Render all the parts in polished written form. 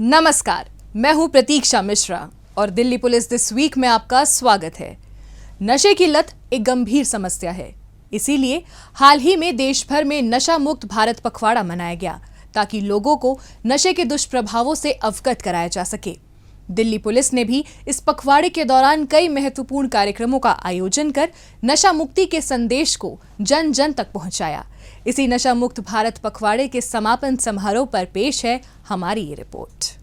नमस्कार, मैं हूं प्रतीक्षा मिश्रा और दिल्ली पुलिस दिस वीक में आपका स्वागत है। नशे की लत एक गंभीर समस्या है, इसीलिए हाल ही में देश भर में नशा मुक्त भारत पखवाड़ा मनाया गया ताकि लोगों को नशे के दुष्प्रभावों से अवगत कराया जा सके। दिल्ली पुलिस ने भी इस पखवाड़े के दौरान कई महत्वपूर्ण कार्यक्रमों का आयोजन कर नशा मुक्ति के संदेश को जन जन तक पहुंचाया। इसी नशा मुक्त भारत पखवाड़े के समापन समारोह पर पेश है हमारी ये रिपोर्ट।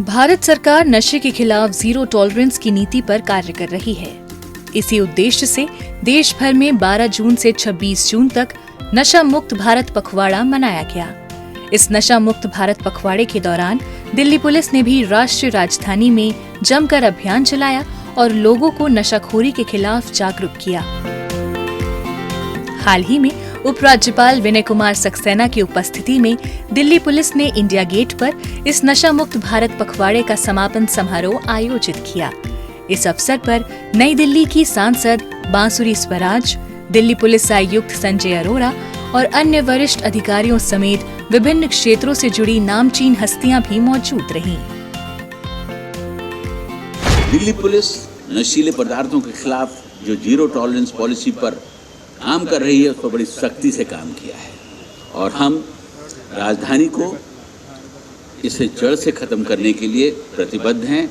भारत सरकार नशे के खिलाफ जीरो टॉलरेंस की नीति पर कार्य कर रही है। इसी उद्देश्य से देश भर में 12 जून से 26 जून तक नशा मुक्त भारत पखवाड़ा मनाया गया। इस नशा मुक्त भारत पखवाड़े के दौरान दिल्ली पुलिस ने भी राष्ट्रीय राजधानी में जमकर अभियान चलाया और लोगों को नशाखोरी के खिलाफ जागरूक किया। हाल ही में उपराज्यपाल विनय कुमार सक्सेना की उपस्थिति में दिल्ली पुलिस ने इंडिया गेट पर इस नशा मुक्त भारत पखवाड़े का समापन समारोह आयोजित किया। इस अवसर पर नई दिल्ली की सांसद बांसुरी स्वराज, दिल्ली पुलिस आयुक्त संजय अरोड़ा और अन्य वरिष्ठ अधिकारियों समेत विभिन्न क्षेत्रों से जुड़ी नामचीन हस्तियां भी मौजूद रहीं। दिल्ली पुलिस नशीले पदार्थों के खिलाफ जो जीरो टॉलरेंस पॉलिसी पर काम कर रही है, उसको बड़ी सख्ती से काम किया है और हम राजधानी को इसे जड़ से खत्म करने के लिए प्रतिबद्ध हैं।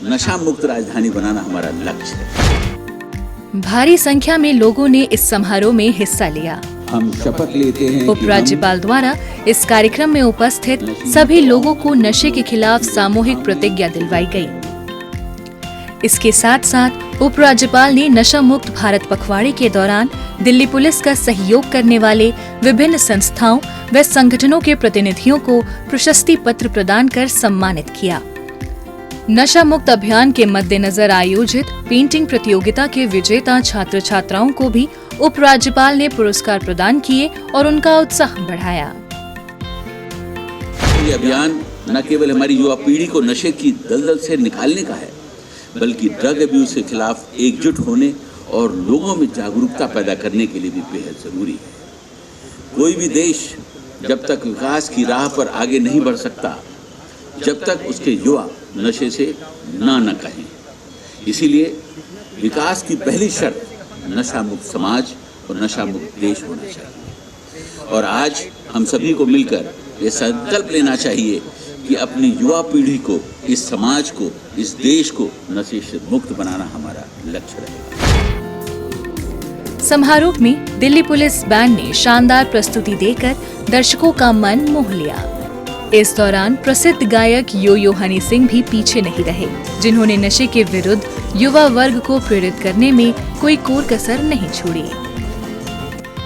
नशा मुक्त राजधानी बनाना हमारा लक्ष्य है। भारी संख्या में लोगों ने इस समारोह में हिस्सा लिया। हम शपथ लेते हैं उपराज्यपाल द्वारा इस कार्यक्रम में उपस्थित सभी लोगों को नशे के खिलाफ सामूहिक प्रतिज्ञा दिलवाई गई। इसके साथ साथ उपराज्यपाल ने नशा मुक्त भारत पखवाड़े के दौरान दिल्ली पुलिस का सहयोग करने वाले विभिन्न संस्थाओं व संगठनों के प्रतिनिधियों को प्रशस्ति पत्र प्रदान कर सम्मानित किया। नशा मुक्त अभियान के मद्देनजर आयोजित पेंटिंग प्रतियोगिता के विजेता छात्र छात्राओं को भी उपराज्यपाल ने पुरस्कार प्रदान किए और उनका उत्साह बढ़ाया। ये अभियान न केवल हमारी युवा पीढ़ी को नशे की दलदल से निकालने का है, बल्कि ड्रग अब्यूज के खिलाफ एकजुट होने और लोगों में जागरूकता पैदा करने के लिए भी बेहद जरूरी है। कोई भी देश जब तक विकास की राह पर आगे नहीं बढ़ सकता, जब तक उसके युवा नशे से न कहें। इसीलिए विकास की पहली शर्त नशा मुक्त समाज और नशा मुक्त देश होना चाहिए। और आज हम सभी को मिलकर ये संकल्प लेना चाहिए कि अपनी युवा पीढ़ी को, इस समाज को, इस देश को नशे से मुक्त बनाना हमारा लक्ष्य रहेगा। समारोह में दिल्ली पुलिस बैंड ने शानदार प्रस्तुति देकर दर्शकों का मन मोह लिया। इस दौरान प्रसिद्ध गायक यो यो हनी सिंह भी पीछे नहीं रहे, जिन्होंने नशे के विरुद्ध युवा वर्ग को प्रेरित करने में कोई कोर कसर नहीं छोड़ी।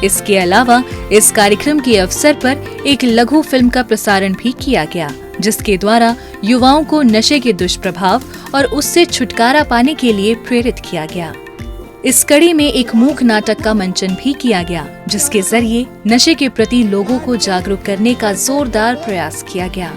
इसके अलावा इस कार्यक्रम के अवसर पर एक लघु फिल्म का प्रसारण भी किया गया, जिसके द्वारा युवाओं को नशे के दुष्प्रभाव और उससे छुटकारा पाने के लिए प्रेरित किया गया। इस कड़ी में एक मूक नाटक का मंचन भी किया गया, जिसके जरिए नशे के प्रति लोगों को जागरूक करने का जोरदार प्रयास किया गया।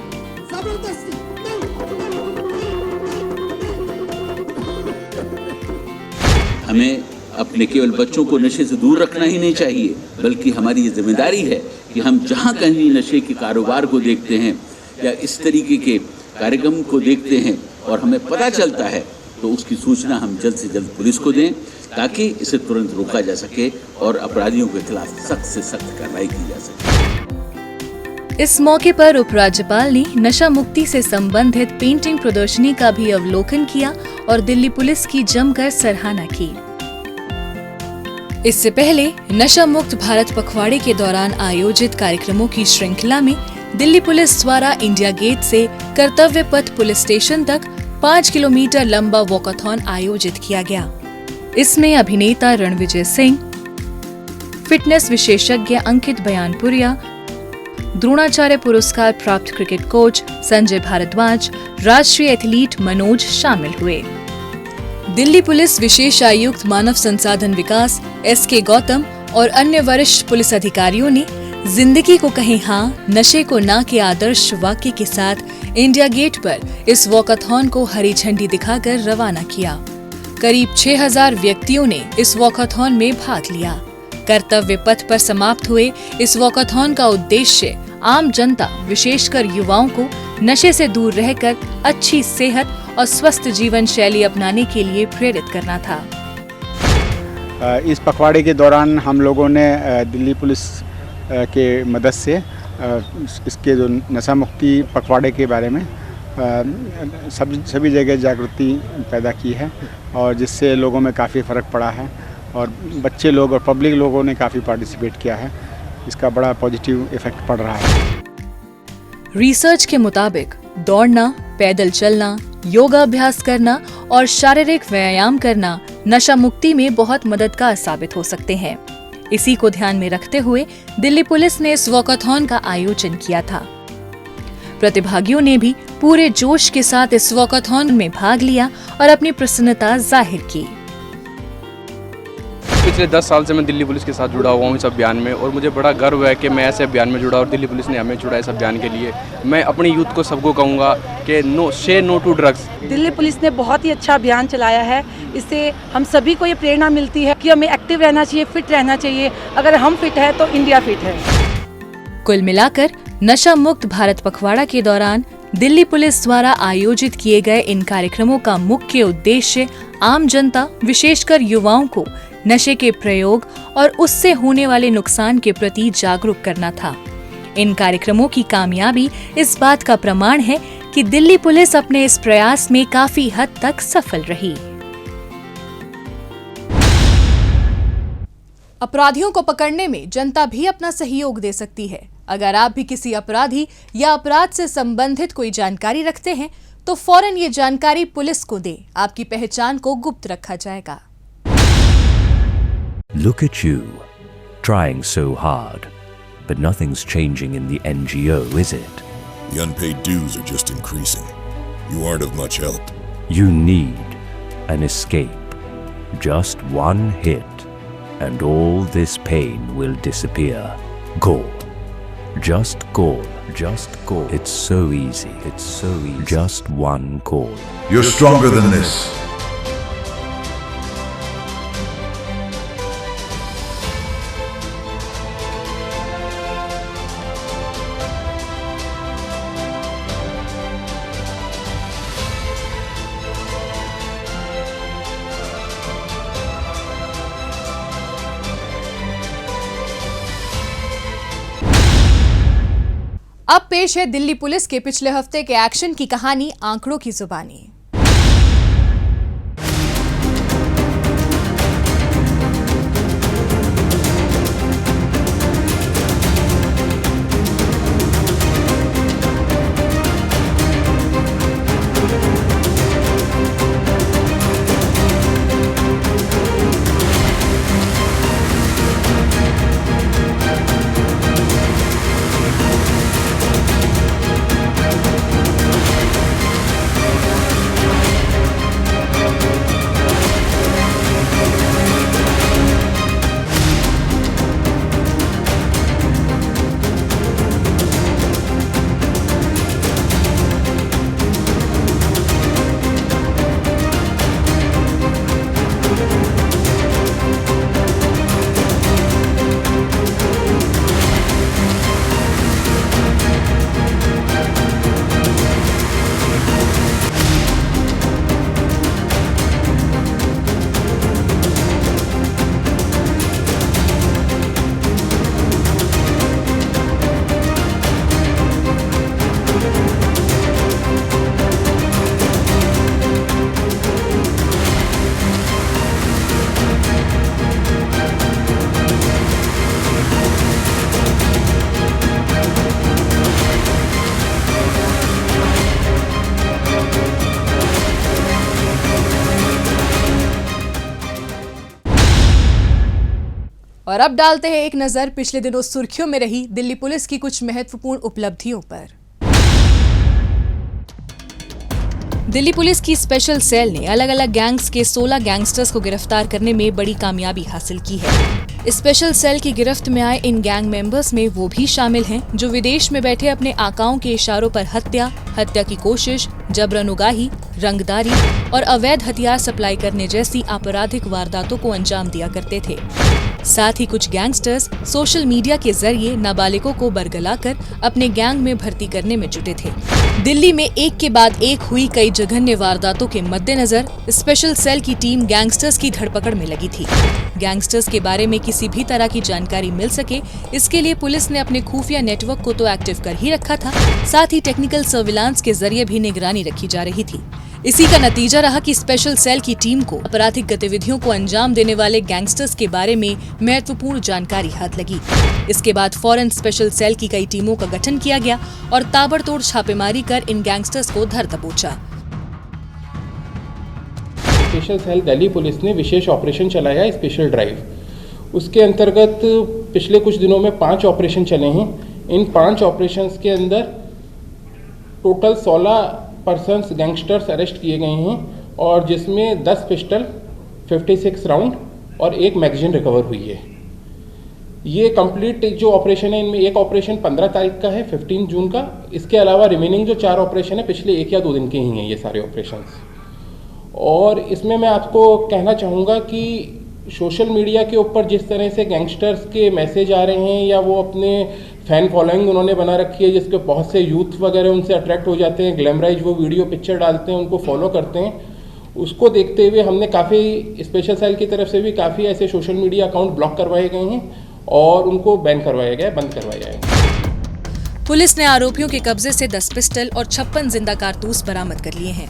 हमें अपने केवल बच्चों को नशे से दूर रखना ही नहीं चाहिए, बल्कि हमारी ये जिम्मेदारी है कि हम जहाँ कहीं नशे के कारोबार को देखते हैं या इस तरीके के कार्यक्रम को देखते हैं और हमें पता चलता है, तो उसकी सूचना हम जल्द से जल्द पुलिस को दें, ताकि इसे तुरंत रोका जा सके और अपराधियों के खिलाफ सख्त से सख्त कार्रवाई की जा सके। इस मौके पर उपराज्यपाल ने नशा मुक्ति से संबंधित पेंटिंग प्रदर्शनी का भी अवलोकन किया और दिल्ली पुलिस की जमकर सराहना की। इससे पहले नशा मुक्त भारत पखवाड़े के दौरान आयोजित कार्यक्रमों की श्रृंखला में दिल्ली पुलिस द्वारा इंडिया गेट से कर्तव्य पथ पुलिस स्टेशन तक 5 किलोमीटर लंबा वॉकाथॉन आयोजित किया गया। इसमें अभिनेता रणविजय सिंह, फिटनेस विशेषज्ञ अंकित बयानपुरिया, द्रोणाचार्य पुरस्कार प्राप्त क्रिकेट कोच संजय भारद्वाज, राष्ट्रीय एथलीट मनोज शामिल हुए। दिल्ली पुलिस विशेष आयुक्त मानव संसाधन विकास SK गौतम और अन्य वरिष्ठ पुलिस अधिकारियों ने जिंदगी को कहें हाँ, नशे को ना के आदर्श वाक्य के साथ इंडिया गेट पर इस वॉकाथॉन को हरी झंडी दिखाकर रवाना किया। करीब 6000 व्यक्तियों ने इस वॉकाथॉन में भाग लिया। कर्तव्य पथ पर समाप्त हुए इस वॉकाथॉन का उद्देश्य आम जनता विशेषकर युवाओं को नशे से दूर रहकर अच्छी सेहत और स्वस्थ जीवन शैली अपनाने के लिए प्रेरित करना था। इस पखवाड़े के दौरान हम लोगों ने दिल्ली पुलिस के मदद से इसके जो नशा मुक्ति पखवाड़े के बारे में सभी जगह जागृति पैदा की है और जिससे लोगों में काफ़ी फ़र्क पड़ा है और बच्चे लोग और पब्लिक लोगों ने काफ़ी पार्टिसिपेट किया है। इसका बड़ा पॉजिटिव इफेक्ट पड़ रहा है। रिसर्च के मुताबिक दौड़ना, पैदल चलना, योगा अभ्यास करना और शारीरिक व्यायाम करना नशा मुक्ति में बहुत मददगार साबित हो सकते हैं। इसी को ध्यान में रखते हुए दिल्ली पुलिस ने इस वॉकाथॉन का आयोजन किया था। प्रतिभागियों ने भी पूरे जोश के साथ इस वॉकाथॉन में भाग लिया और अपनी प्रसन्नता जाहिर की। पिछले 10 साल से मैं दिल्ली पुलिस के साथ जुड़ा हुआ हूँ इस अभियान में और मुझे बड़ा गर्व है कि मैं ऐसे अभियान में जुड़ा और दिल्ली पुलिस ने हमें जुड़ा इस अभियान के लिए। मैं अपनी यूथ को सबको कहूँगा कि no to drugs. Delhi police ने बहुत ही अच्छा अभियान चलाया है। इससे हम सभी को ये प्रेरणा मिलती है कि हमें एक्टिव रहना चाहिए, फिट रहना चाहिए। अगर हम फिट है तो इंडिया फिट है। कुल मिलाकर नशा मुक्त भारत पखवाड़ा के दौरान दिल्ली पुलिस द्वारा आयोजित किए गए इन कार्यक्रमों का मुख्य उद्देश्य आम जनता विशेषकर युवाओं को नशे के प्रयोग और उससे होने वाले नुकसान के प्रति जागरूक करना था। इन कार्यक्रमों की कामयाबी इस बात का प्रमाण है कि दिल्ली पुलिस अपने इस प्रयास में काफी हद तक सफल रही। अपराधियों को पकड़ने में जनता भी अपना सहयोग दे सकती है। अगर आप भी किसी अपराधी या अपराध से संबंधित कोई जानकारी रखते हैं तो फौरन ये जानकारी पुलिस को दें। आपकी पहचान को गुप्त रखा जाएगा। Look at you, trying so hard, but nothing's changing in the NGO, is it? The unpaid dues are just increasing. You aren't of much help. You need an escape. Just one hit, and all this pain will disappear. Call. Just call. Just call. It's so easy. It's so easy. Just one call. You're stronger than this. अब पेश है Delhi police के पिछले हफ्ते के action की कहानी आंकड़ों की जुबानी। और अब डालते हैं एक नजर पिछले दिनों सुर्खियों में रही दिल्ली पुलिस की कुछ महत्वपूर्ण उपलब्धियों पर। दिल्ली पुलिस की स्पेशल सेल ने अलग अलग गैंग्स के 16 गैंगस्टर्स को गिरफ्तार करने में बड़ी कामयाबी हासिल की है। स्पेशल सेल की गिरफ्त में आए इन गैंग मेंबर्स में वो भी शामिल हैं जो विदेश में बैठे अपने आकाओं के इशारों पर हत्या की कोशिश, जबरन उगाही, रंगदारी और अवैध हथियार सप्लाई करने जैसी आपराधिक वारदातों को अंजाम दिया करते थे। साथ ही कुछ गैंगस्टर्स सोशल मीडिया के जरिए नाबालिगों को बरगलाकर अपने गैंग में भर्ती करने में जुटे थे। दिल्ली में एक के बाद एक हुई कई जघन्य वारदातों के मद्देनजर स्पेशल सेल की टीम गैंगस्टर्स की धरपकड़ में लगी थी। गैंगस्टर्स के बारे में किसी भी तरह की जानकारी मिल सके, इसके लिए पुलिस ने अपने खुफिया नेटवर्क को तो एक्टिव कर ही रखा था, साथ ही टेक्निकल सर्विलांस के जरिए भी निगरानी रखी जा रही थी। इसी का नतीजा रहा कि स्पेशल सेल की टीम को आपराधिक गतिविधियों को अंजाम देने वाले गैंगस्टर्स के बारे में महत्वपूर्ण जानकारी हाथ लगी। इसके बाद फौरन स्पेशल सेल की कई टीमों का गठन किया गया और ताबड़तोड़ छापेमारी कर इन गैंगस्टर्स को धर दबोचा। स्पेशल सेल दिल्ली पुलिस ने विशेष ऑपरेशन चलाया, स्पेशल ड्राइव। उसके अंतर्गत पिछले कुछ दिनों में 5 ऑपरेशन चले हैं। इन 5 ऑपरेशंस के अंदर टोटल 16 पर्सन्स गैंगस्टर्स अरेस्ट किए गए हैं और जिसमें 10 पिस्टल, 56 राउंड और 1 मैगजीन रिकवर हुई है। ये कंप्लीट जो ऑपरेशन है, इनमें एक ऑपरेशन 15 तारीख का है, 15 जून का। इसके अलावा रिमेनिंग जो 4 ऑपरेशन है पिछले 1 या 2 दिन के ही हैं ये सारे ऑपरेशंस। और इसमें मैं आपको कहना चाहूँगा कि सोशल मीडिया के ऊपर जिस तरह से गैंगस्टर्स के मैसेज आ रहे हैं या वो अपने फैन फॉलोइंग उन्होंने बना रखी है, जिसके बहुत से यूथ वगैरह उनसे अट्रैक्ट हो जाते हैं, ग्लैमराइज वो वीडियो पिक्चर डालते हैं, उनको फॉलो करते हैं, उसको देखते हुए हमने काफ़ी स्पेशल सेल की तरफ से भी काफ़ी ऐसे सोशल मीडिया अकाउंट ब्लॉक करवाए गए हैं और उनको बैन करवाया गया है, बंद करवाया है। पुलिस ने आरोपियों के कब्जे से 10 पिस्टल और 56 जिंदा कारतूस बरामद कर लिए हैं।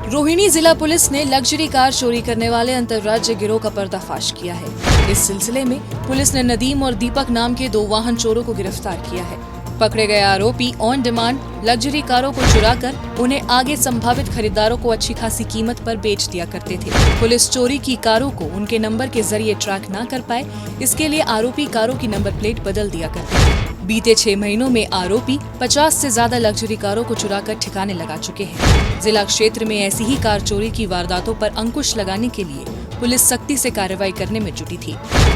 रोहिणी जिला पुलिस ने लग्जरी कार चोरी करने वाले अंतर्राज्य गिरोह का पर्दाफाश किया है। इस सिलसिले में पुलिस ने नदीम और दीपक नाम के 2 वाहन चोरों को गिरफ्तार किया है। पकड़े गए आरोपी ऑन डिमांड लग्जरी कारों को चुराकर उन्हें आगे संभावित खरीदारों को अच्छी खासी कीमत पर बेच दिया करते थे। पुलिस चोरी की कारों को उनके नंबर के जरिए ट्रैक न कर पाए, इसके लिए आरोपी कारों की नंबर प्लेट बदल दिया करते थे। बीते 6 महीनों में आरोपी 50 से ज्यादा लग्जरी कारों को चुराकर ठिकाने लगा चुके हैं। जिला क्षेत्र में ऐसी ही कार चोरी की वारदातों पर अंकुश लगाने के लिए पुलिस सख्ती से कार्रवाई करने में जुटी थी।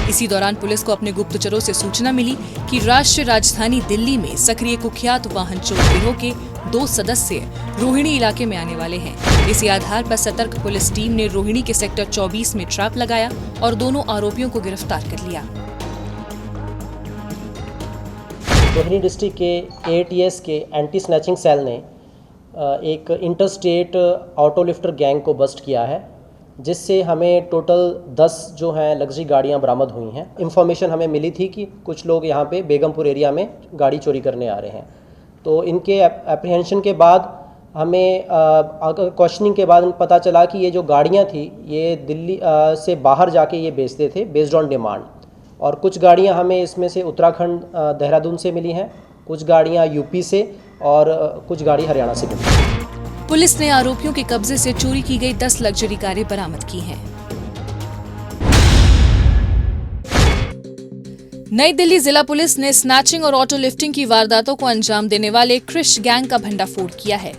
इसी दौरान पुलिस को अपने गुप्तचरों से सूचना मिली कि राष्ट्रीय राजधानी दिल्ली में सक्रिय कुख्यात वाहन चोर गिरोह के 2 सदस्य रोहिणी इलाके में आने वाले हैं। इसी आधार पर सतर्क पुलिस टीम ने रोहिणी के सेक्टर 24 में ट्रैप लगाया और दोनों आरोपियों को गिरफ्तार कर लिया। रोहिणी डिस्ट्रिक्ट के ATS के एंटी स्नैचिंग सेल ने एक इंटरस्टेट ऑटो लिफ्टर गैंग को बस्ट किया है, जिससे हमें टोटल 10 जो हैं लग्जरी गाड़ियां बरामद हुई हैं। इंफॉर्मेशन हमें मिली थी कि कुछ लोग यहां पे बेगमपुर एरिया में गाड़ी चोरी करने आ रहे हैं, तो इनके एप्रीहेंशन के बाद हमें क्वेश्चनिंग के बाद पता चला कि ये जो गाड़ियां थी ये दिल्ली से बाहर जाके ये बेचते थे बेस्ड ऑन डिमांड। और कुछ गाड़ियां हमें इसमें से उत्तराखंड देहरादून से मिली हैं, कुछ गाड़ियां यूपी से और कुछ गाड़ी हरियाणा से मिली। पुलिस ने आरोपियों के कब्जे से चोरी की गई 10 लग्जरी कारें बरामद की हैं। नई दिल्ली जिला पुलिस ने स्नैचिंग और ऑटो लिफ्टिंग की वारदातों को अंजाम देने वाले क्रिश गैंग का भंडाफोड़ किया है।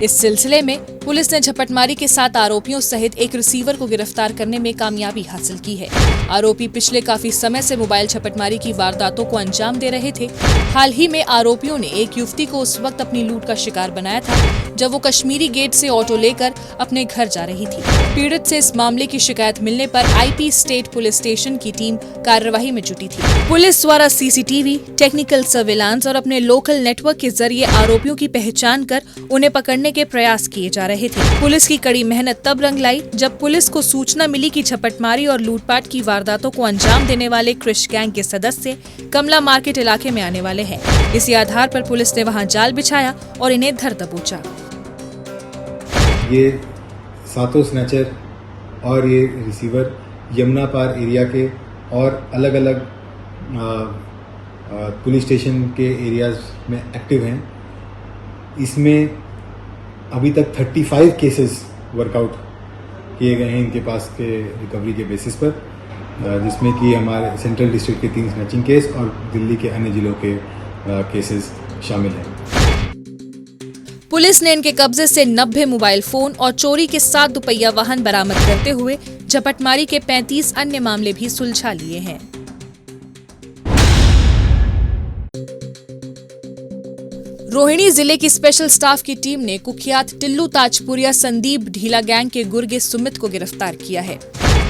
इस सिलसिले में पुलिस ने झपटमारी के 7 आरोपियों सहित एक रिसीवर को गिरफ्तार करने में कामयाबी हासिल की है। आरोपी पिछले काफी समय से मोबाइल झपटमारी की वारदातों को अंजाम दे रहे थे। हाल ही में आरोपियों ने एक युवती को उस वक्त अपनी लूट का शिकार बनाया था जब वो कश्मीरी गेट से ऑटो लेकर अपने घर जा रही थी। पीड़ित से इस मामले की शिकायत मिलने पर IP स्टेट पुलिस स्टेशन की टीम कार्यवाही में जुटी थी। पुलिस द्वारा CCTV, टेक्निकल सर्विलांस और अपने लोकल नेटवर्क के जरिए आरोपियों की पहचान कर उन्हें पकड़ने के प्रयास किए जा रहे थे। पुलिस की कड़ी मेहनत तब रंग लाई जब पुलिस को सूचना मिली कि झपटमारी और लूटपाट की वारदातों को अंजाम देने वाले क्रिश गैंग के सदस्य कमला मार्केट इलाके में आने वाले हैं। इसी आधार पर पुलिस ने वहां जाल बिछाया और इन्हें धर दबोचा। ये 7 स्नैचर और ये रिसीवर यमुना पार एरिया के और अलग अलग पुलिस स्टेशन के एरियाज में एक्टिव हैं। इसमें अभी तक 35 केसेस वर्कआउट किए गए हैं इनके पास के रिकवरी के बेसिस पर, जिसमें कि हमारे सेंट्रल डिस्ट्रिक्ट के 3 स्नैचिंग केस और दिल्ली के अन्य जिलों के केसेस शामिल हैं। पुलिस ने इनके कब्जे से 90 मोबाइल फोन और चोरी के 7 दुपहिया वाहन बरामद करते हुए झपटमारी के 35 अन्य मामले भी सुलझा लिए हैं। रोहिणी जिले की स्पेशल स्टाफ की टीम ने कुख्यात टिल्लू ताजपुरिया संदीप ढीला गैंग के गुर्गे सुमित को गिरफ्तार किया है।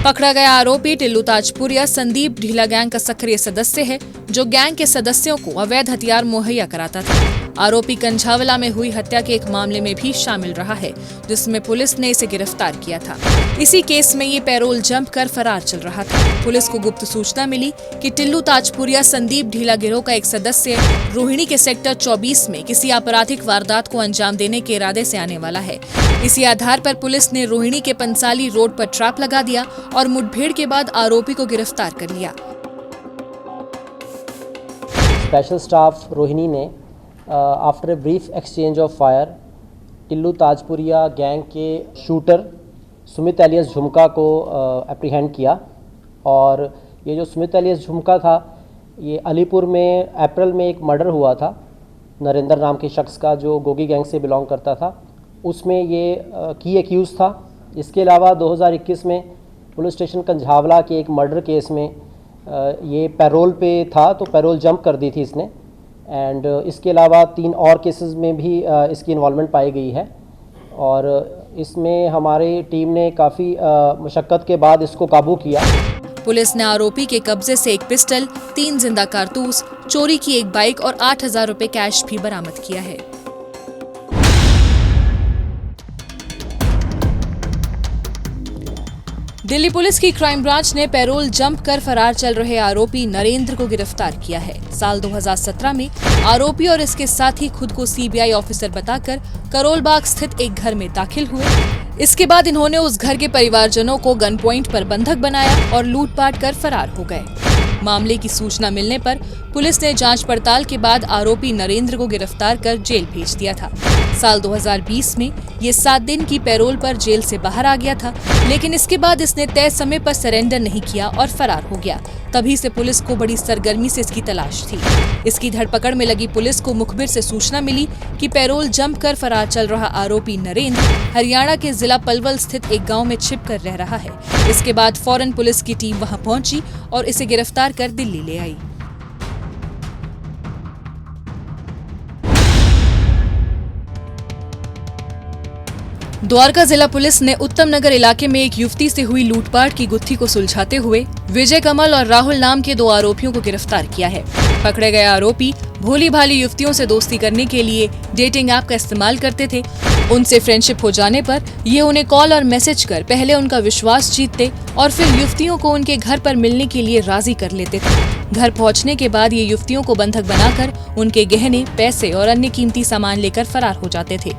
पकड़ा गया आरोपी टिल्लू ताजपुरिया संदीप ढीला गैंग का सक्रिय सदस्य है, जो गैंग के सदस्यों को अवैध हथियार मुहैया कराता था। आरोपी कंझावला में हुई हत्या के एक मामले में भी शामिल रहा है, जिसमें पुलिस ने इसे गिरफ्तार किया था। इसी केस में ये पैरोल जंप कर फरार चल रहा था। पुलिस को गुप्त सूचना मिली कि टिल्लू ताजपुरिया संदीप ढीला गिरोह का एक सदस्य रोहिणी के सेक्टर 24 में किसी आपराधिक वारदात को अंजाम देने के इरादे से आने वाला है। इसी आधार पर पुलिस ने रोहिणी के पंसाली रोड पर ट्रैप लगा दिया और मुठभेड़ के बाद आरोपी को गिरफ्तार कर लिया। स्पेशल स्टाफ रोहिणी ने after a brief exchange of fire Tillu Tajpuriya gang के शूटर सुमित एलियस झुमका को एप्रीहेंड किया। और ये जो सुमित एलियस झुमका था, ये अलीपुर में अप्रैल में एक मर्डर हुआ था नरेंद्र नाम के शख्स का, जो गोगी गैंग से बिलोंग करता था। उसमें ये की एक्यूज़ था। इसके अलावा 2021 में पुलिस स्टेशन कंझावला के एक मर्डर केस में ये पैरोल पे था, तो पैरोल जंप कर दी थी इसने। एंड इसके अलावा 3 और केसेस में भी इसकी इन्वॉल्वमेंट पाई गई है। और इसमें हमारी टीम ने काफ़ी मशक्क़त के बाद इसको काबू किया। पुलिस ने आरोपी के कब्जे से एक पिस्टल, 3 जिंदा कारतूस, चोरी की एक बाइक और 8,000 रुपए कैश भी बरामद किया है। दिल्ली पुलिस की क्राइम ब्रांच ने पैरोल जंप कर फरार चल रहे आरोपी नरेंद्र को गिरफ्तार किया है। साल 2017 में आरोपी और इसके साथी खुद को सीबीआई ऑफिसर बताकर करोल बाग स्थित एक घर में दाखिल हुए। इसके बाद इन्होंने उस घर के परिवारजनों को गन पॉइंट पर बंधक बनाया और लूटपाट कर फरार हो गए। मामले की सूचना मिलने पर पुलिस ने जांच पड़ताल के बाद आरोपी नरेंद्र को गिरफ्तार कर जेल भेज दिया था। साल 2020 में ये 7 दिन की पैरोल पर जेल से बाहर आ गया था, लेकिन इसके बाद इसने तय समय पर सरेंडर नहीं किया और फरार हो गया। तभी से पुलिस को बड़ी सरगर्मी से इसकी तलाश थी। इसकी धरपकड़ में लगी पुलिस को मुखबिर से सूचना मिली कि पैरोल जंप कर फरार चल रहा आरोपी नरेंद्र हरियाणा के जिला पलवल स्थित एक गांव में छिप कर रह रहा है। इसके बाद फौरन पुलिस की टीम वहां पहुंची और इसे गिरफ्तार कर दिल्ली ले आई। द्वारका जिला पुलिस ने उत्तम नगर इलाके में एक युवती से हुई लूटपाट की गुत्थी को सुलझाते हुए विजय कमल और राहुल नाम के 2 आरोपियों को गिरफ्तार किया है। पकड़े गए आरोपी भोली भाली युवतियों से दोस्ती करने के लिए डेटिंग ऐप का इस्तेमाल करते थे। उनसे फ्रेंडशिप हो जाने पर ये उन्हें कॉल और मैसेज कर पहले उनका विश्वास जीतते और फिर युवतियों को उनके घर पर मिलने के लिए राजी कर लेते थे। घर पहुंचने के बाद ये युवतियों को बंधक बनाकर उनके गहने, पैसे और अन्य कीमती सामान लेकर फरार हो जाते थे।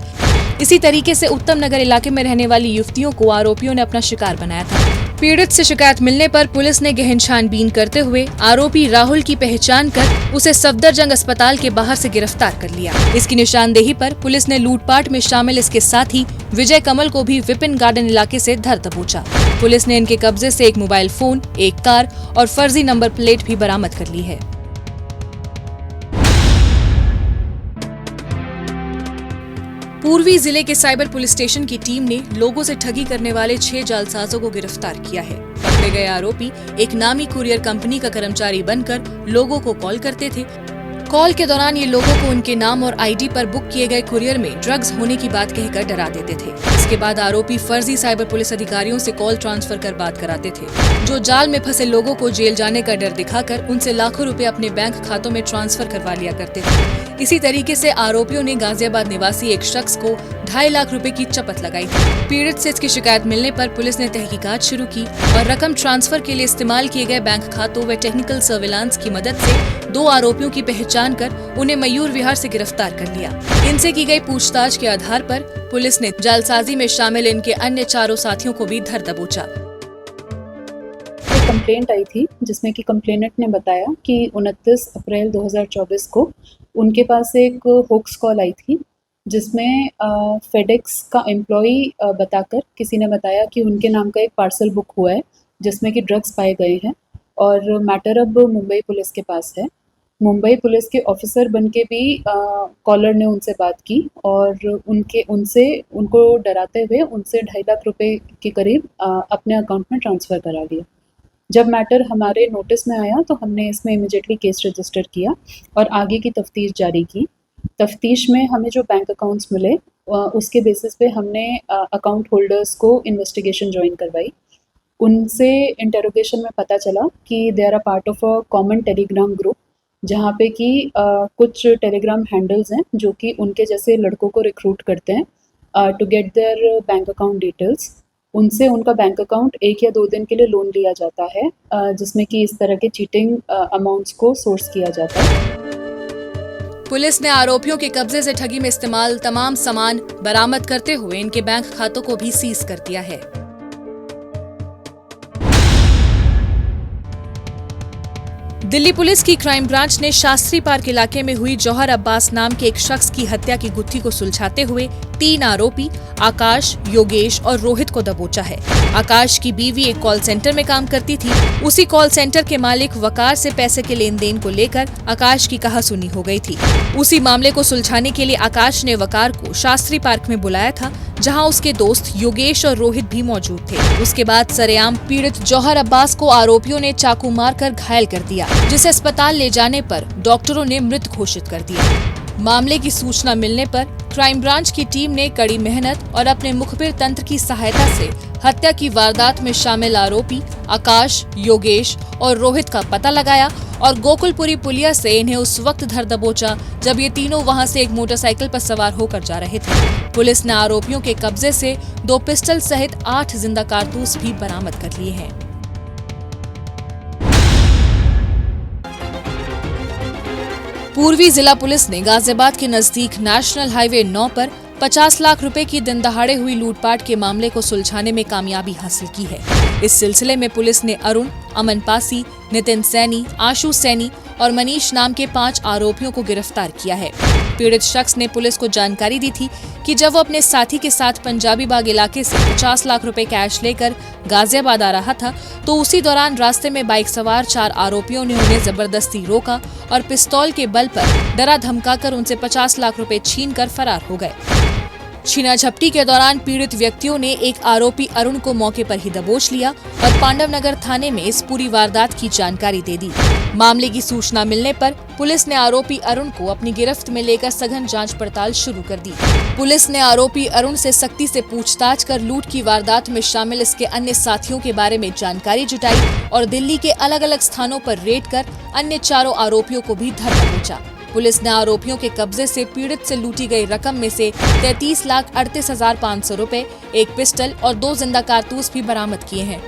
इसी तरीके से उत्तम नगर इलाके में रहने वाली युवतियों को आरोपियों ने अपना शिकार बनाया था। पीड़ित से शिकायत मिलने पर पुलिस ने गहन छानबीन करते हुए आरोपी राहुल की पहचान कर उसे सफदरजंग अस्पताल के बाहर से गिरफ्तार कर लिया। इसकी निशानदेही पर पुलिस ने लूटपाट में शामिल इसके साथी विजय कमल को भी विपिन गार्डन इलाके से धर दबोचा। पुलिस ने इनके कब्जे से एक मोबाइल फोन, एक कार और फर्जी नंबर प्लेट भी बरामद कर ली है। पूर्वी जिले के साइबर पुलिस स्टेशन की टीम ने लोगों से ठगी करने वाले 6 जालसाजों को गिरफ्तार किया है। पकड़े गए आरोपी एक नामी कुरियर कंपनी का कर्मचारी बनकर लोगों को कॉल करते थे। कॉल के दौरान ये लोगों को उनके नाम और आईडी पर बुक किए गए कुरियर में ड्रग्स होने की बात कहकर डरा देते थे। इसके बाद आरोपी फर्जी साइबर पुलिस अधिकारियों से कॉल ट्रांसफर कर बात कराते थे, जो जाल में फंसे लोगों को जेल जाने का डर दिखाकर उनसे लाखों रुपए अपने बैंक खातों में ट्रांसफर करवा लिया करते थे। इसी तरीके से आरोपियों ने गाजियाबाद निवासी एक शख्स को 2.5 लाख रुपए की चपत लगाई थी। पीड़ित से इसकी शिकायत मिलने पर पुलिस ने तहकीकात शुरू की और रकम ट्रांसफर के लिए इस्तेमाल किए गए बैंक खातों व टेक्निकल सर्विलांस की मदद से 2 आरोपियों की पहचान कर उन्हें मयूर विहार से गिरफ्तार कर लिया। इनसे की गई पूछताछ के आधार पर पुलिस ने जालसाजी में शामिल इनके अन्य 4 साथियों को भी धर दबोचा। कंप्लेंट आई थी जिसमें कि कंप्लेनेंट ने बताया कि 29 अप्रैल 2024 को उनके पास एक होक्स कॉल आई थी, जिसमें फेडेक्स का एम्प्लॉई बताकर किसी ने बताया कि उनके नाम का एक पार्सल बुक हुआ है जिसमें कि ड्रग्स पाए गए हैं और मैटर अब मुंबई पुलिस के पास है। मुंबई पुलिस के ऑफिसर बनके भी कॉलर ने उनसे बात की और उनको डराते हुए उनसे 2.5 लाख रुपए के करीब अपने अकाउंट में ट्रांसफ़र करा लिया। जब मैटर हमारे नोटिस में आया तो हमने इसमें इमिडिएटली केस रजिस्टर किया और आगे की तफ्तीश जारी की। तफ्तीश में हमें जो बैंक अकाउंट्स मिले उसके बेसिस पे हमने अकाउंट होल्डर्स को इन्वेस्टिगेशन ज्वाइन करवाई। उनसे इंटेरोगेशन में पता चला कि they are a part of a common Telegram group, जहाँ पे कि कुछ टेलीग्राम हैंडल्स हैं जो कि उनके जैसे लड़कों को रिक्रूट करते हैं to get their bank account details. उनसे उनका बैंक अकाउंट 1 या 2 दिन के लिए लोन लिया जाता है, जिसमें कि इस तरह के चीटिंग अमाउंट्स को सोर्स किया जाता है। पुलिस ने आरोपियों के कब्जे से ठगी में इस्तेमाल तमाम सामान बरामद करते हुए इनके बैंक खातों को भी सीज कर दिया है। दिल्ली पुलिस की क्राइम ब्रांच ने शास्त्री पार्क इलाके में हुई जौहर अब्बास नाम के एक शख्स की हत्या की गुत्थी को सुलझाते हुए 3 आरोपी आकाश, योगेश और रोहित को दबोचा है। आकाश की बीवी एक कॉल सेंटर में काम करती थी। उसी कॉल सेंटर के मालिक वकार से पैसे के लेन देन को लेकर आकाश की कहासुनी हो गई थी। उसी मामले को सुलझाने के लिए आकाश ने वकार को शास्त्री पार्क में बुलाया था, जहां उसके दोस्त योगेश और रोहित भी मौजूद थे। उसके बाद सरेआम पीड़ित जौहर अब्बास को आरोपियों ने चाकू मारकर घायल कर दिया, जिसे अस्पताल ले जाने पर डॉक्टरों ने मृत घोषित कर दिया। मामले की सूचना मिलने पर क्राइम ब्रांच की टीम ने कड़ी मेहनत और अपने मुखबिर तंत्र की सहायता से हत्या की वारदात में शामिल आरोपी आकाश, योगेश और रोहित का पता लगाया और गोकुलपुरी पुलिया से इन्हें उस वक्त धर दबोचा जब ये तीनों वहां से एक मोटरसाइकिल पर सवार होकर जा रहे थे। पुलिस ने आरोपियों के कब्जे से 2 पिस्टल सहित 8 जिंदा कारतूस भी बरामद कर लिए हैं। पूर्वी जिला पुलिस ने गाजियाबाद के नजदीक नेशनल हाईवे 9 पर 50 लाख रुपए की दिन दहाड़े हुई लूटपाट के मामले को सुलझाने में कामयाबी हासिल की है। इस सिलसिले में पुलिस ने अरुण, अमन पासी, नितिन सैनी, आशु सैनी और मनीष नाम के 5 आरोपियों को गिरफ्तार किया है। पीड़ित शख्स ने पुलिस को जानकारी दी थी कि जब वो अपने साथी के साथ पंजाबी बाग इलाके से 50 लाख रुपए कैश लेकर गाजियाबाद आ रहा था, तो उसी दौरान रास्ते में बाइक सवार 4 आरोपियों ने उन्हें जबरदस्ती रोका और पिस्तौल के बल पर डरा धमकाकर उनसे 50 लाख रुपए छीनकर फरार हो गए। छीना झपटी के दौरान पीड़ित व्यक्तियों ने एक आरोपी अरुण को मौके पर ही दबोच लिया और पांडव नगर थाने में इस पूरी वारदात की जानकारी दे दी। मामले की सूचना मिलने पर पुलिस ने आरोपी अरुण को अपनी गिरफ्त में लेकर सघन जांच पड़ताल शुरू कर दी। पुलिस ने आरोपी अरुण से सख्ती से पूछताछ कर लूट की वारदात में शामिल इसके अन्य साथियों के बारे में जानकारी जुटाई और दिल्ली के अलग अलग स्थानों पर रेड कर अन्य 4 आरोपियों को भी धर दबोचा। पुलिस ने आरोपियों के कब्जे से पीड़ित से लूटी गई रकम में से 33,38,500 रुपए, 1 पिस्टल और 2 जिंदा कारतूस भी बरामद किए हैं।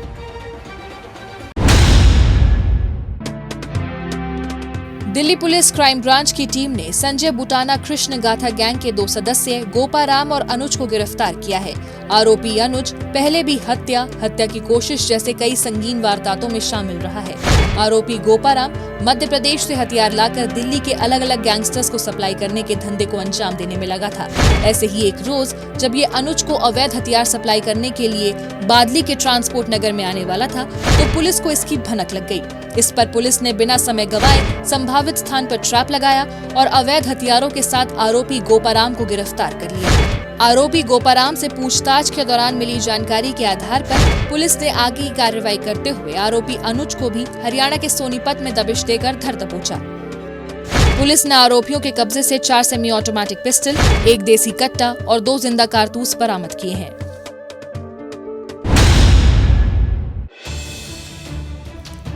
दिल्ली पुलिस क्राइम ब्रांच की टीम ने संजय बुटाना कृष्ण गाथा गैंग के 2 सदस्य गोपाराम और अनुज को गिरफ्तार किया है। आरोपी अनुज पहले भी हत्या की कोशिश जैसे कई संगीन वारदातों में शामिल रहा है। आरोपी गोपाराम मध्य प्रदेश से हथियार लाकर दिल्ली के अलग अलग गैंगस्टर्स को सप्लाई करने के धंधे को अंजाम देने में लगा था। ऐसे ही एक रोज जब ये अनुज को अवैध हथियार सप्लाई करने के लिए बादली के ट्रांसपोर्ट नगर में आने वाला था, तो पुलिस को इसकी भनक लग गई। इस पर पुलिस ने बिना समय गवाए संभावित स्थान पर ट्रैप लगाया और अवैध हथियारों के साथ आरोपी गोपाराम को गिरफ्तार कर लिया। आरोपी गोपाराम से पूछताछ के दौरान मिली जानकारी के आधार पर पुलिस ने आगे की कार्रवाई करते हुए आरोपी अनुज को भी हरियाणा के सोनीपत में दबिश देकर धर दबोचा। पुलिस ने आरोपियों के कब्जे से 4 सेमी ऑटोमेटिक पिस्टल, 1 देसी कट्टा और 2 जिंदा कारतूस बरामद किए हैं।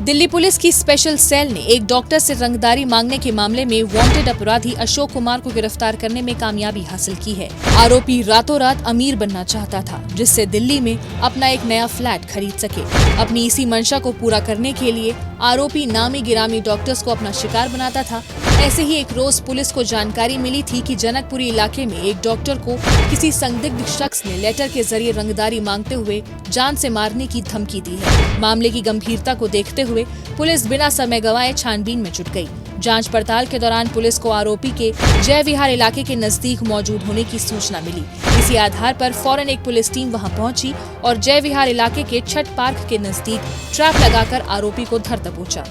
दिल्ली पुलिस की स्पेशल सेल ने एक डॉक्टर से रंगदारी मांगने के मामले में वांटेड अपराधी अशोक कुमार को गिरफ्तार करने में कामयाबी हासिल की है। आरोपी रातों रात अमीर बनना चाहता था, जिससे दिल्ली में अपना एक नया फ्लैट खरीद सके। अपनी इसी मंशा को पूरा करने के लिए आरोपी नामी गिरामी डॉक्टर्स को अपना शिकार बनाता था। ऐसे ही एक रोज पुलिस को जानकारी मिली थी कि जनकपुरी इलाके में एक डॉक्टर को किसी संदिग्ध शख्स ने लेटर के जरिए रंगदारी मांगते हुए जान से मारने की धमकी दी है। मामले की गंभीरता को देखते हुए पुलिस बिना समय गंवाए छानबीन में जुट गई। जांच पड़ताल के दौरान पुलिस को आरोपी के जय विहार इलाके के नजदीक मौजूद होने की सूचना मिली। इसी आधार पर फौरन एक पुलिस टीम वहां पहुंची और जय विहार इलाके के छठ पार्क के नजदीक ट्रैप लगाकर आरोपी को धर दबोचा।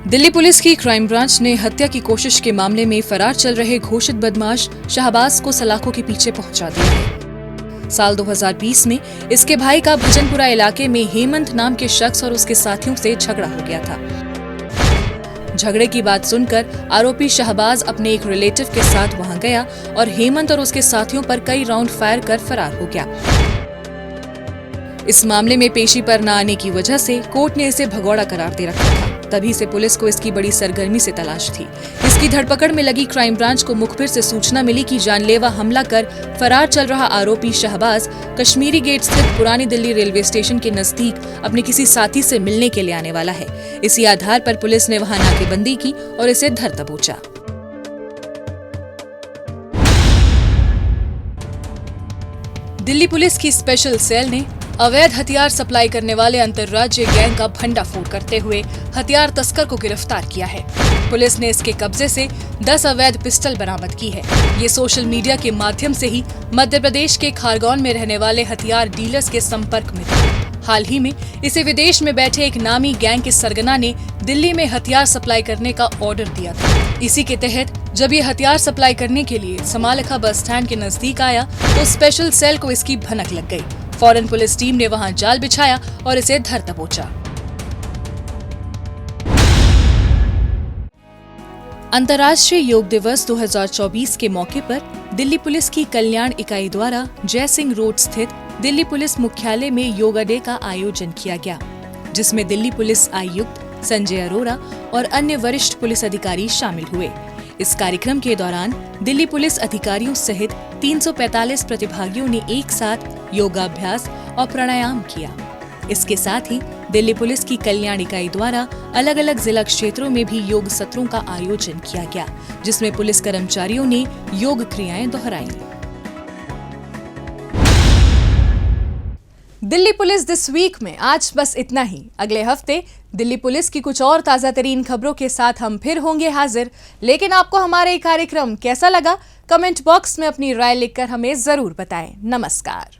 दिल्ली पुलिस की क्राइम ब्रांच ने हत्या की कोशिश के मामले में फरार चल रहे घोषित बदमाश शहबाज को सलाखों के पीछे पहुंचा दिया है। साल 2020 में इसके भाई का भजनपुरा इलाके में हेमंत नाम के शख्स और उसके साथियों से झगड़ा हो गया था। झगड़े की बात सुनकर आरोपी शहबाज अपने एक रिलेटिव के साथ वहां गया और हेमंत और उसके साथियों पर कई राउंड फायर कर फरार हो गया। इस मामले में पेशी पर न आने की वजह से कोर्ट ने इसे भगौड़ा करार दे रखा था। तभी से पुलिस को इसकी बड़ी सरगर्मी से तलाश थी। इसकी धरपकड़ में लगी क्राइम ब्रांच को मुखबिर से सूचना मिली कि जानलेवा हमला कर फरार चल रहा आरोपी शहबाज कश्मीरी गेट स्थित पुरानी दिल्ली रेलवे स्टेशन के नजदीक अपने किसी साथी से मिलने के लिए आने वाला है। इसी आधार पर पुलिस ने वहां नाकेबंदी की और इसे धर दबोचा। दिल्ली पुलिस की स्पेशल सेल ने अवैध हथियार सप्लाई करने वाले अंतर्राज्यीय गैंग का भंडाफोड़ करते हुए हथियार तस्कर को गिरफ्तार किया है। पुलिस ने इसके कब्जे से 10 अवैध पिस्टल बरामद की है। ये सोशल मीडिया के माध्यम से ही मध्य प्रदेश के खारगौन में रहने वाले हथियार डीलर्स के संपर्क में था। हाल ही में इसे विदेश में बैठे एक नामी गैंग के सरगना ने दिल्ली में हथियार सप्लाई करने का ऑर्डर दिया था। इसी के तहत जब ये हथियार सप्लाई करने के लिए समालिका बस स्टैंड के नजदीक आया तो स्पेशल सेल को इसकी भनक लग गई। फौरन पुलिस टीम ने वहां जाल बिछाया और इसे धर दबोचा। अंतर्राष्ट्रीय योग दिवस 2024 के मौके पर दिल्ली पुलिस की कल्याण इकाई द्वारा जय सिंह रोड स्थित दिल्ली पुलिस मुख्यालय में योगा डे का आयोजन किया गया, जिसमें दिल्ली पुलिस आयुक्त संजय अरोरा और अन्य वरिष्ठ पुलिस अधिकारी शामिल हुए। इस कार्यक्रम के दौरान दिल्ली पुलिस अधिकारियों सहित 345 प्रतिभागियों ने एक साथ योगाभ्यास और प्राणायाम किया। इसके साथ ही दिल्ली पुलिस की कल्याण इकाई द्वारा अलग अलग जिला क्षेत्रों में भी योग सत्रों का आयोजन किया गया, जिसमें पुलिस कर्मचारियों ने योग क्रियाएं दोहराई। दिल्ली पुलिस दिस वीक में आज बस इतना ही। अगले हफ्ते दिल्ली पुलिस की कुछ और ताजा तरीन खबरों के साथ हम फिर होंगे हाजिर। लेकिन आपको हमारा ये कार्यक्रम कैसा लगा, कमेंट बॉक्स में अपनी राय लिखकर हमें जरूर बताएं। नमस्कार।